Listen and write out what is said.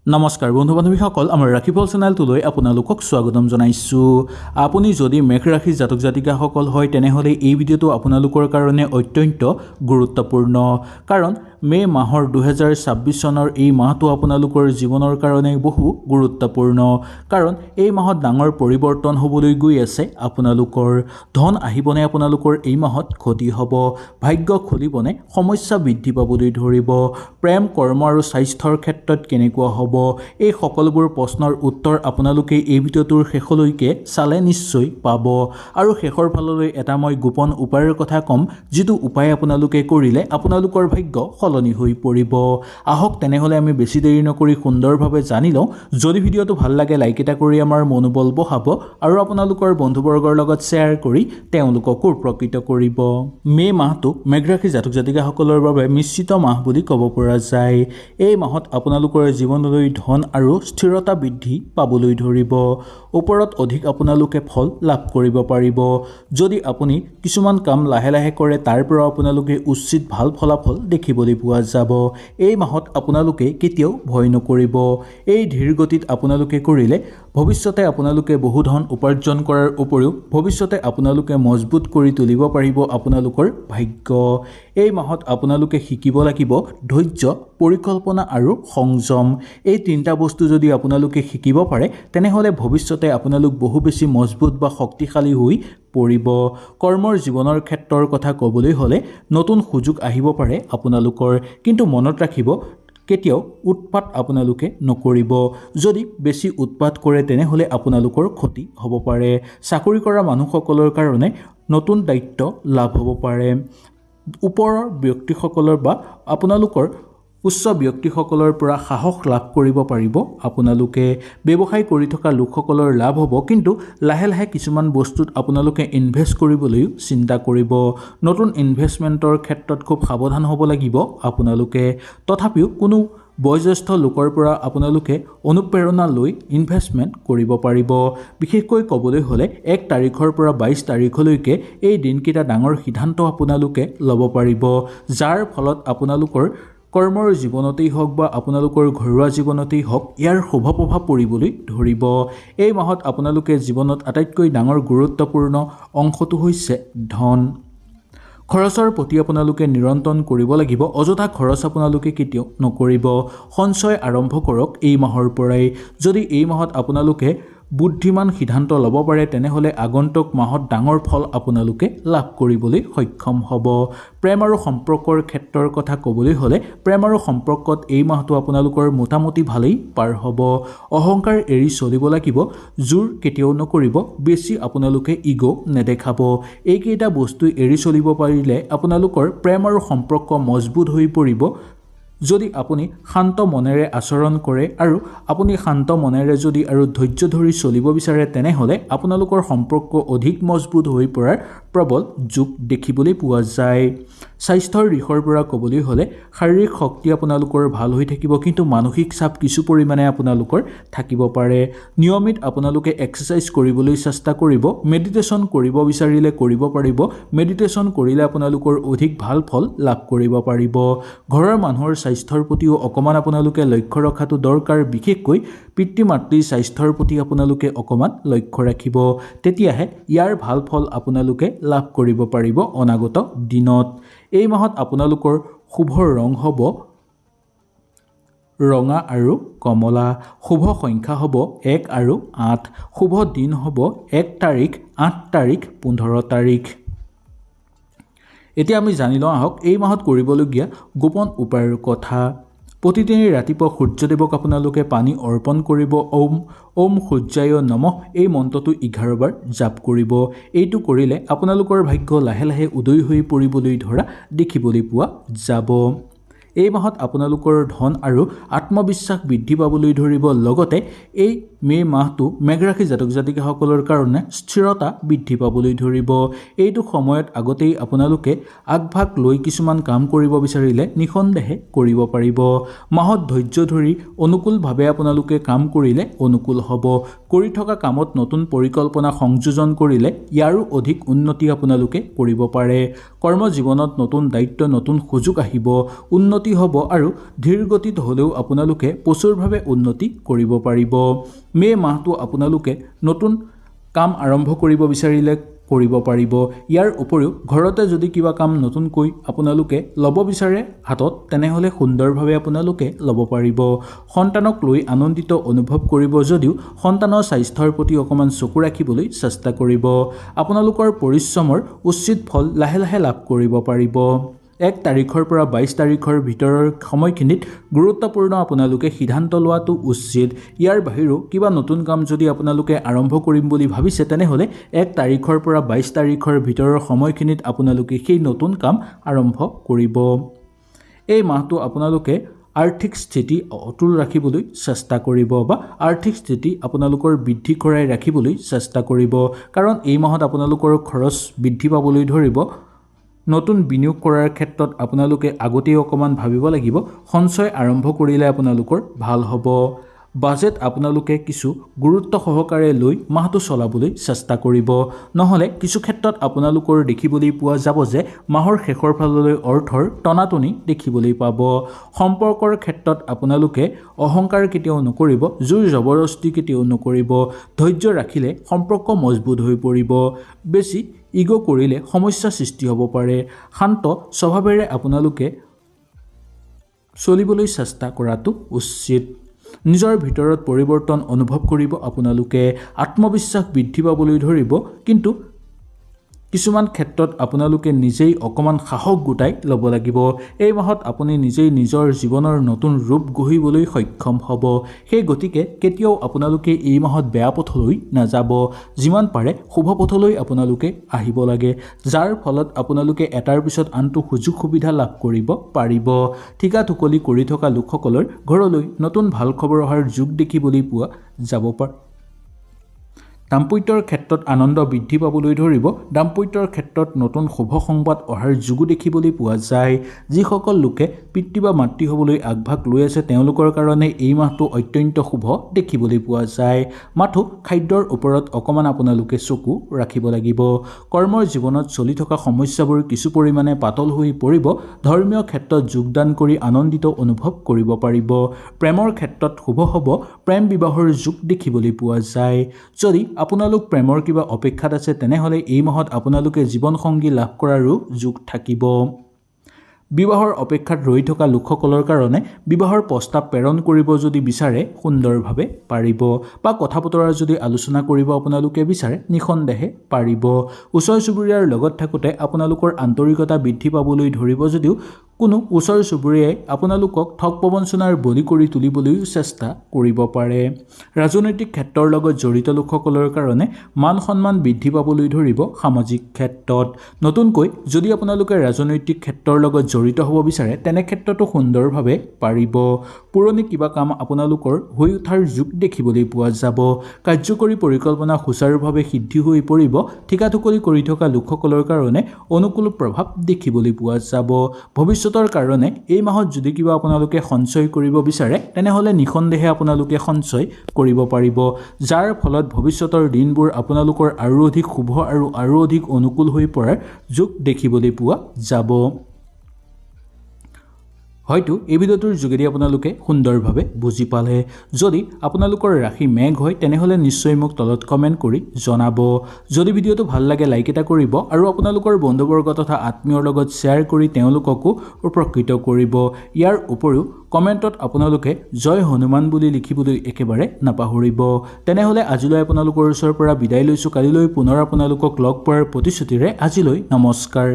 নমস্কাৰ বন্ধু বান্ধৱীসকল আমাৰ ৰাশিফল চেনেলটোলৈ আপোনালোকক স্বাগতম জনাইছোঁ। আপুনি যদি মেঘ ৰাশিৰ জাতক জাতিকাসকল হয় তেনেহ'লে এই ভিডিঅ'টো আপোনালোকৰ কাৰণে অত্যন্ত গুৰুত্বপূৰ্ণ, কাৰণ মে' মাহৰ 2026 চনৰ এই মাহটো আপোনালোকৰ জীৱনৰ কাৰণে বহু গুৰুত্বপূৰ্ণ, কাৰণ এই মাহত ডাঙৰ পৰিৱৰ্তন হ'বলৈ গৈ আছে। আপোনালোকৰ ধন আহিবনে? আপোনালোকৰ এই মাহত ক্ষতি হ'ব? ভাগ্য খুলিবনে? সমস্যা বৃদ্ধি পাবলৈ ধৰিব? প্ৰেম, কৰ্ম আৰু স্বাস্থ্যৰ ক্ষেত্ৰত কেনেকুৱা হ'ব? এই সকলোবোৰ প্ৰশ্নৰ উত্তৰ আপোনালোকে এই ভিডিঅ'টোৰ শেষলৈকে চালে নিশ্চয় পাব। আৰু শেষৰ ফাললৈ এটা মই গোপন উপায়ৰ কথা ক'ম, যিটো উপায় আপোনালোকে কৰিলে আপোনালোকৰ ভাগ্য সলনি হৈ পৰিব। আহক তেনেহ'লে আমি বেছি দেৰি নকৰি সুন্দৰভাৱে জানি লওঁ। যদি ভিডিঅ'টো ভাল লাগে লাইক এটা কৰি আমাৰ মনোবল বঢ়াব আৰু আপোনালোকৰ বন্ধুবৰ্গৰ লগত শ্বেয়াৰ কৰি তেওঁলোককো উপকৃত কৰিব। মে' মাহটো মেঘ ৰাশিৰ জাতক জাতিকাসকলৰ বাবে মিশ্ৰিত মাহ বুলি ক'ব পৰা যায়। এই মাহত আপোনালোকৰ জীৱনলৈ ধন আৰু স্থিৰতা বৃদ্ধি পাবলৈ ধৰিব। ওপৰত অধিক আপোনালোকে ফল লাভ কৰিব পাৰিব। যদি আপুনি কিছুমান কাম লাহে লাহে কৰে তাৰ পৰা আপোনালোকে উচিত ভাল ফলাফল দেখিবলৈ পোৱা যাব। এই মাহত আপোনালোকে কেতিয়াও ভয় নকৰিব। এই ধীৰ গতিত আপোনালোকে কৰিলে ভৱিষ্যতে আপোনালোকে বহু ধন উপাৰ্জন কৰাৰ উপৰিও ভৱিষ্যতে আপোনালোকে মজবুত কৰি তুলিব পাৰিব আপোনালোকৰ ভাগ্য। এই মাহত আপোনালোকে শিকিব লাগিব ধৈৰ্য, পৰিকল্পনা আৰু সংযম। এই তিনিটা বস্তু যদি আপোনালোকে শিকিব পাৰে তেনেহ'লে ভৱিষ্যতে আপোনালোক বহু বেছি মজবুত বা শক্তিশালী হৈ পৰিব। কৰ্মৰ জীৱনৰ ক্ষেত্ৰৰ কথা ক'বলৈ হ'লে নতুন সুযোগ আহিব পাৰে আপোনালোকৰ, কিন্তু মনত ৰাখিব কেতিয়াও উৎপাত আপোনালোকে নকৰিব। যদি বেছি উৎপাত কৰে তেনেহ'লে আপোনালোকৰ ক্ষতি হ'ব পাৰে। চাকৰি কৰা মানুহসকলৰ কাৰণে নতুন দায়িত্ব লাভ হ'ব পাৰে। ওপৰৰ ব্যক্তিসকলৰ বা আপোনালোকৰ উচ্চ ব্যক্তিসকলৰ পৰা সাহস লাভ কৰিব পাৰিব আপোনালোকে। ব্যৱসায় কৰি থকা লোকসকলৰ লাভ হ'ব, কিন্তু লাহে লাহে কিছুমান বস্তুত আপোনালোকে ইনভেষ্ট কৰিবলৈও চিন্তা কৰিব। নতুন ইনভেষ্টমেণ্টৰ ক্ষেত্ৰত খুব সাৱধান হ'ব লাগিব আপোনালোকে। তথাপিও কোনো বয়োজ্যেষ্ঠ লোকৰ পৰা আপোনালোকে অনুপ্ৰেৰণা লৈ ইনভেষ্টমেণ্ট কৰিব পাৰিব। বিশেষকৈ ক'বলৈ হ'লে 1 তাৰিখৰ পৰা 22 তাৰিখলৈকে এই দিনকেইটা ডাঙৰ সিদ্ধান্ত আপোনালোকে ল'ব পাৰিব, যাৰ ফলত আপোনালোকৰ কৰ্মৰ জীৱনতেই হওক বা আপোনালোকৰ ঘৰুৱা জীৱনতেই হওক ইয়াৰ শুভ প্ৰভাৱ পৰিবলৈ ধৰিব। এই মাহত আপোনালোকে জীৱনত আটাইতকৈ ডাঙৰ গুৰুত্বপূৰ্ণ অংশটো হৈছে ধন। খৰচৰ প্ৰতি আপোনালোকে নিয়ন্ত্ৰণ কৰিব লাগিব। অযথা খৰচ আপোনালোকে কেতিয়াও নকৰিব। সঞ্চয় আৰম্ভ কৰক এই মাহৰ পৰাই। যদি এই মাহত আপোনালোকে বুদ্ধিমান সিদ্ধান্ত ল'ব পাৰে তেনেহ'লে আগন্তুক মাহত ডাঙৰ ফল আপোনালোকে লাভ কৰিবলৈ সক্ষম হ'ব। প্ৰেম আৰু সম্পৰ্কৰ ক্ষেত্ৰৰ কথা ক'বলৈ হ'লে প্ৰেম আৰু সম্পৰ্কত এই মাহটো আপোনালোকৰ মোটামুটি ভালেই পাৰ হ'ব। অহংকাৰ এৰি চলিব লাগিব। জোৰ কেতিয়াও নকৰিব। বেছি আপোনালোকে ইগ' নেদেখাব। এইকেইটা বস্তু এৰি চলিব পাৰিলে আপোনালোকৰ প্ৰেম আৰু সম্পৰ্ক মজবুত হৈ পৰিব। যদি আপুনি শান্ত মনেৰে আচৰণ কৰে আৰু আপুনি শান্ত মনেৰে যদি আৰু ধৈৰ্য ধৰি চলিব বিচাৰে তেনেহ'লে আপোনালোকৰ সম্পৰ্ক অধিক মজবুত হৈ পৰাৰ প্ৰবল যোগ দেখিবলৈ পোৱা যায়। স্বাস্থ্যৰ দিশৰ পৰা ক'বলৈ হ'লে শাৰীৰিক শক্তি আপোনালোকৰ ভাল হৈ থাকিব, কিন্তু মানসিক চাপ কিছু পৰিমাণে আপোনালোকৰ থাকিব পাৰে। নিয়মিত আপোনালোকে এক্সাৰচাইজ কৰিবলৈ চেষ্টা কৰিব। মেডিটেশ্যন কৰিব বিচাৰিলে কৰিব পাৰিব। মেডিটেশ্যন কৰিলে আপোনালোকৰ অধিক ভাল ফল লাভ কৰিব পাৰিব। ঘৰৰ মানুহৰ স্বাস্থ্যৰ প্ৰতিও অকণমান আপোনালোকে লক্ষ্য ৰখাটো দৰকাৰ। বিশেষকৈ পিতৃ মাতৃৰ স্বাস্থ্যৰ প্ৰতি আপোনালোকে অকণমান লক্ষ্য ৰাখিব, তেতিয়াহে ইয়াৰ ভাল ফল আপোনালোকে লাভ কৰিব পাৰিব অনাগত দিনত। এই মাহত আপোনালোকৰ শুভ ৰং হ'ব ৰঙা আৰু কমলা। শুভ সংখ্যা হ'ব 1 আৰু 8। শুভ দিন হ'ব 1 তাৰিখ, 8 তাৰিখ, 15 তাৰিখ। এতিয়া আমি জানি লওঁ আহক এই মাহত কৰিবলগীয়া গোপন উপায়ৰ কথা। প্ৰতিদিনে ৰাতিপুৱা সূৰ্যদেৱক আপোনালোকে পানী অৰ্পণ কৰিব। ওম সূৰ্যায় নমঃ এই মন্ত্ৰটো 11 বাৰ জাপ কৰিব। এইটো কৰিলে আপোনালোকৰ ভাগ্য লাহে লাহে উদয় হৈ পৰিবলৈ ধৰা দেখিবলৈ পোৱা যাব। এই মাহত আপোনালোকৰ ধন আৰু আত্মবিশ্বাস বৃদ্ধি পাবলৈ ধৰিব। লগতে এই মে' মাহটো মেঘ ৰাশিৰ জাতক জাতিকাসকলৰ কাৰণে স্থিৰতা বৃদ্ধি পাবলৈ ধৰিব। এইটো সময়ত আগতেই আপোনালোকে আগভাগ লৈ কিছুমান কাম কৰিব বিচাৰিলে নিঃসন্দেহে কৰিব পাৰিব। মাহত ধৈৰ্য ধৰি অনুকূলভাৱে আপোনালোকে কাম কৰিলে অনুকূল হ'ব। কৰি থকা কামত নতুন পৰিকল্পনা সংযোজন কৰিলে ইয়াৰো অধিক উন্নতি আপোনালোকে কৰিব পাৰে। কৰ্মজীৱনত নতুন দায়িত্ব, নতুন সুযোগ আহিব। উন্নতি উন্নতি হ'ব আৰু ধীৰ গতিত হ'লেও আপোনালোকে প্ৰচুৰভাৱে উন্নতি কৰিব পাৰিব। মে মাহটো আপোনালোকে নতুন কাম আৰম্ভ কৰিব বিচাৰিলে কৰিব পাৰিব। ইয়াৰ উপৰিও ঘৰতে যদি কিবা কাম নতুনকৈ আপোনালোকে ল'ব বিচাৰে হাতত তেনেহ'লে সুন্দৰভাৱে আপোনালোকে ল'ব পাৰিব। সন্তানক লৈ আনন্দিত অনুভৱ কৰিব যদিও সন্তানৰ স্বাস্থ্যৰ প্ৰতি অকণমান চকু ৰাখিবলৈ চেষ্টা কৰিব। আপোনালোকৰ পৰিশ্ৰমৰ উচিত ফল লাহে লাহে লাভ কৰিব পাৰিব। 1 তাৰিখৰ পৰা 22 তাৰিখৰ ভিতৰৰ সময়খিনিত গুৰুত্বপূৰ্ণ আপোনালোকে সিদ্ধান্ত লোৱাটো উচিত। ইয়াৰ বাহিৰেও কিবা নতুন কাম যদি আপোনালোকে আৰম্ভ কৰিম বুলি ভাবিছে তেনেহ'লে 1 তাৰিখৰ পৰা 22 তাৰিখৰ ভিতৰৰ সময়খিনিত আপোনালোকে সেই নতুন কাম আৰম্ভ কৰিব। এই মাহটো আপোনালোকে আৰ্থিক স্থিতি অটুট ৰাখিবলৈ চেষ্টা কৰিব বা আৰ্থিক স্থিতি আপোনালোকৰ বৃদ্ধি কৰাই ৰাখিবলৈ চেষ্টা কৰিব, কাৰণ এই মাহত আপোনালোকৰ খৰচ বৃদ্ধি পাবলৈ ধৰিব। নতুন বিনিয়োগ কৰাৰ ক্ষেত্ৰত আপোনালোকে আগতেই অকণমান ভাবিব লাগিব। সঞ্চয় আৰম্ভ কৰিলে আপোনালোকৰ ভাল হ'ব। বাজেট আপোনালোকে কিছু গুৰুত্ব সহকাৰে লৈ মাহটো চলাবলৈ চেষ্টা কৰিব, নহ'লে কিছু ক্ষেত্ৰত আপোনালোকৰ দেখিবলৈ পোৱা যাব যে মাহৰ শেষৰ ফাললৈ অৰ্থৰ টনাটনি দেখিবলৈ পাব। সম্পৰ্কৰ ক্ষেত্ৰত আপোনালোকে অহংকাৰ কেতিয়াও নকৰিব, জোৰ জবৰদস্তি কেতিয়াও নকৰিব। ধৈৰ্য ৰাখিলে সম্পৰ্ক মজবুত হৈ পৰিব। বেছি ইগ' কৰিলে সমস্যা সৃষ্টি হ'ব পাৰে। শান্ত স্বভাৱেৰে আপোনালোকে চলিবলৈ চেষ্টা কৰাটো উচিত। নিজৰ ভিতৰত পৰিৱৰ্তন অনুভৱ কৰিব আপোনালোকে। আত্মবিশ্বাস বৃদ্ধি পাবলৈ ধৰিব, কিন্তু কিছুমান ক্ষেত্ৰত আপোনালোকে নিজেই অকণমান সাহস গোটাই ল'ব লাগিব। এই মাহত আপুনি নিজেই নিজৰ জীৱনৰ নতুন ৰূপ গঢ়িবলৈ সক্ষম হ'ব। সেই গতিকে কেতিয়াও আপোনালোকে এই মাহত বেয়া পথলৈ নাযাব। যিমান পাৰে শুভ পথলৈ আপোনালোকে আহিব লাগে, যাৰ ফলত আপোনালোকে এটাৰ পিছত আনটো সুযোগ সুবিধা লাভ কৰিব পাৰিব। ঠিকা ঠুকলি কৰি থকা লোকসকলৰ ঘৰলৈ নতুন ভাল খবৰ অহাৰ যোগ দেখিবলৈ পোৱা যাব পাৰে। দাম্পত্যৰ ক্ষেত্ৰত আনন্দ বৃদ্ধি পাবলৈ ধৰিব। দাম্পত্যৰ ক্ষেত্ৰত নতুন শুভ সংবাদ অহাৰ যোগো দেখিবলৈ পোৱা যায়। যিসকল লোকে পিতৃ বা মাতৃ হ'বলৈ আগভাগ লৈ আছে তেওঁলোকৰ কাৰণে এই মাহটো অত্যন্ত শুভ দেখিবলৈ পোৱা যায়। মাথো খাদ্যৰ ওপৰত অকণমান আপোনালোকে চকু ৰাখিব লাগিব। কৰ্মৰ জীৱনত চলি থকা সমস্যাবোৰ কিছু পৰিমাণে পাতল হৈ পৰিব। ধৰ্মীয় ক্ষেত্ৰত যোগদান কৰি আনন্দিত অনুভৱ কৰিব পাৰিব। প্ৰেমৰ ক্ষেত্ৰত শুভ হ'ব। প্ৰেম বিবাহৰ যোগ দেখিবলৈ পোৱা যায়। যদি আপোনালোক প্ৰেমৰ কিবা অপেক্ষাত আছে তেনেহ'লে এই মাহত আপোনালোকে জীৱনসংগী লাভ কৰাৰো যোগ থাকিব। বিবাহৰ অপেক্ষাত ৰৈ থকা লোকসকলৰ কাৰণে বিবাহৰ প্ৰস্তাৱ প্ৰেৰণ কৰিব যদি বিচাৰে সুন্দৰভাৱে পাৰিব, বা কথা বতৰা যদি আলোচনা কৰিব আপোনালোকে বিচাৰে নিঃসন্দেহে পাৰিব। ওচৰ চুবুৰীয়াৰ লগত থাকোঁতে আপোনালোকৰ আন্তৰিকতা বৃদ্ধি পাবলৈ ধৰিব যদিও কোনো ওচৰ চুবুৰীয়াই আপোনালোকক ঠগ প্ৰবঞ্চনাৰ বলি কৰি তুলিবলৈও চেষ্টা কৰিব পাৰে। ৰাজনৈতিক ক্ষেত্ৰৰ লগত জড়িত লোকসকলৰ কাৰণে মান সন্মান বৃদ্ধি পাবলৈ ধৰিব। সামাজিক ক্ষেত্ৰত নতুনকৈ যদি আপোনালোকে ৰাজনৈতিক ক্ষেত্ৰৰ লগত জড়িত হ'ব বিচাৰে তেনে ক্ষেত্ৰতো সুন্দৰভাৱে পাৰিব। পুৰণি কিবা কাম আপোনালোকৰ হৈ উঠাৰ যোগ দেখিবলৈ পোৱা যাব। কাৰ্যকৰী পৰিকল্পনা সুচাৰুভাৱে সিদ্ধি হৈ পৰিব। ঠিকা ঠুকলি কৰি থকা লোকসকলৰ কাৰণে অনুকূল প্ৰভাৱ দেখিবলৈ পোৱা যাব। ভৱিষ্যতৰ কাৰণে এই মাহত যদি কিবা আপোনালোকে সঞ্চয় কৰিব বিচাৰে তেনেহ'লে নিঃসন্দেহে আপোনালোকে সঞ্চয় কৰিব পাৰিব, যাৰ ফলত ভৱিষ্যতৰ দিনবোৰ আপোনালোকৰ আৰু অধিক শুভ আৰু অধিক অনুকূল হৈ পৰাৰ যোগ দেখিবলৈ পোৱা যাব। হয়তো এই ভিডিঅ'টোৰ যোগেদি আপোনালোকে সুন্দৰভাৱে বুজি পালে। যদি আপোনালোকৰ ৰাশি মেঘ হয় তেনেহ'লে নিশ্চয় মোক তলত কমেণ্ট কৰি জনাব। যদি ভিডিঅ'টো ভাল লাগে লাইক এটা কৰিব আৰু আপোনালোকৰ বন্ধুবৰ্গ তথা আত্মীয়ৰ লগত শ্বেয়াৰ কৰি তেওঁলোককো উপকৃত কৰিব। ইয়াৰ উপৰিও কমেণ্টত আপোনালোকে জয় হনুমান বুলি লিখিবলৈ একেবাৰে নাপাহৰিব। তেনেহ'লে আজিলৈ আপোনালোকৰ ওচৰৰ পৰা বিদায় লৈছোঁ। কালিলৈ পুনৰ আপোনালোকক লগ পোৱাৰ প্ৰতিশ্ৰুতিৰে আজিলৈ নমস্কাৰ।